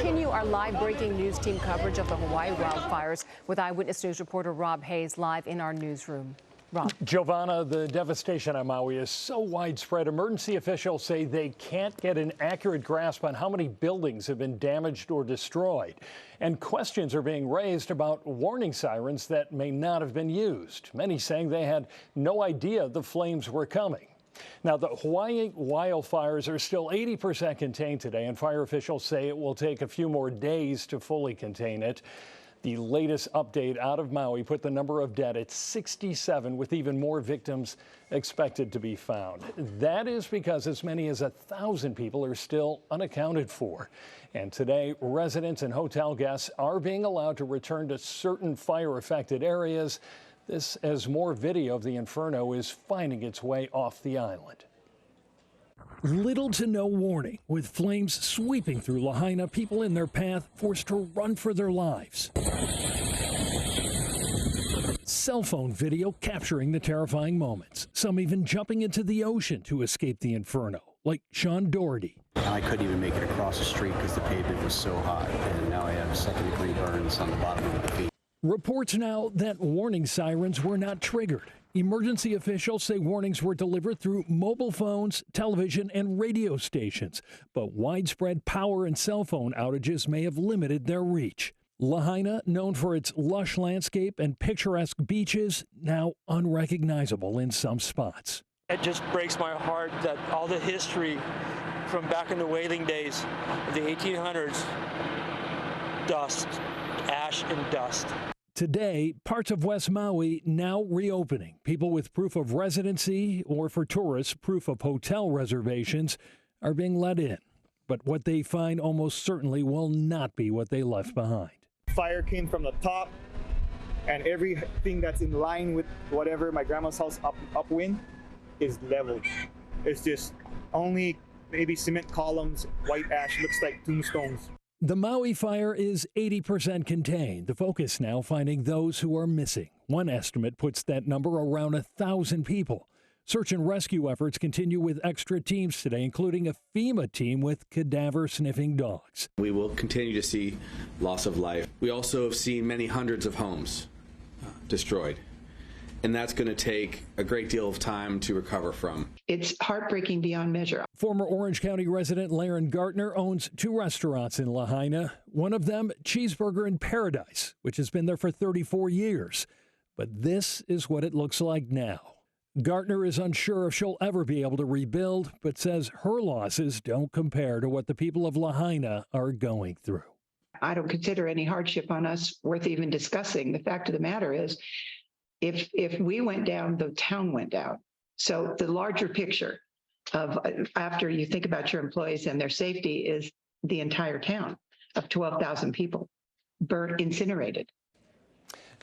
continue our live breaking news team coverage of the Hawaii wildfires with Eyewitness News reporter Rob Hayes live in our newsroom. Rob. Giovanna, the devastation on Maui is so widespread. Emergency officials say they can't get an accurate grasp on how many buildings have been damaged or destroyed. And questions are being raised about warning sirens that may not have been used. Many saying they had no idea the flames were coming. Now, the Hawaii wildfires are still 80% contained today, and fire officials say it will take a few more days to fully contain it. The latest update out of Maui put the number of dead at 67, with even more victims expected to be found. That is because as many as 1,000 people are still unaccounted for. And today, residents and hotel guests are being allowed to return to certain fire-affected areas. This as more video of the inferno is finding its way off the island. Little to no warning, with flames sweeping through Lahaina, people in their path forced to run for their lives. Cell phone video capturing the terrifying moments, some even jumping into the ocean to escape the inferno, like Sean Doherty. I couldn't even make it across the street because the pavement was so hot, and now I have second-degree burns on the bottom of the feet. Reports now that warning sirens were not triggered. Emergency officials say warnings were delivered through mobile phones, television, and radio stations, but widespread power and cell phone outages may have limited their reach. Lahaina, known for its lush landscape and picturesque beaches, now unrecognizable in some spots. It just breaks my heart that all the history from back in the whaling days of the 1800s, dust, ash and dust. Today, parts of West Maui now reopening. People with proof of residency or for tourists, proof of hotel reservations are being let in. But what they find almost certainly will not be what they left behind. Fire came from the top, and everything that's in line with whatever my grandma's house upwind is leveled. It's just only maybe cement columns, white ash, looks like tombstones. The Maui fire is 80% contained. The focus now finding those who are missing. One estimate puts that number around 1,000 people. Search and rescue efforts continue with extra teams today, including a FEMA team with cadaver-sniffing dogs. We will continue to see loss of life. We also have seen many hundreds of homes destroyed, and that's going to take a great deal of time to recover from. It's heartbreaking beyond measure. Former Orange County resident Laren Gartner owns 2 restaurants in Lahaina. One of them, Cheeseburger in Paradise, which has been there for 34 years. But this is what it looks like now. Gartner is unsure if she'll ever be able to rebuild, but says her losses don't compare to what the people of Lahaina are going through. I don't consider any hardship on us worth even discussing. The fact of the matter is, if we went down, the town went down. So the larger picture of after you think about your employees and their safety is the entire town of 12,000 people burnt, incinerated.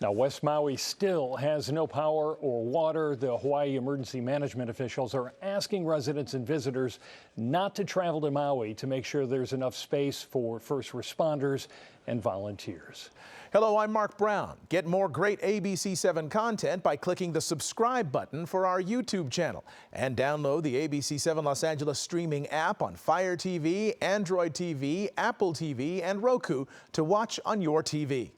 Now, West Maui still has no power or water. The Hawaii emergency management officials are asking residents and visitors not to travel to Maui to make sure there's enough space for first responders and volunteers. Hello, I'm Mark Brown. Get more great ABC7 content by clicking the subscribe button for our YouTube channel and download the ABC7 Los Angeles streaming app on Fire TV, Android TV, Apple TV, and Roku to watch on your TV.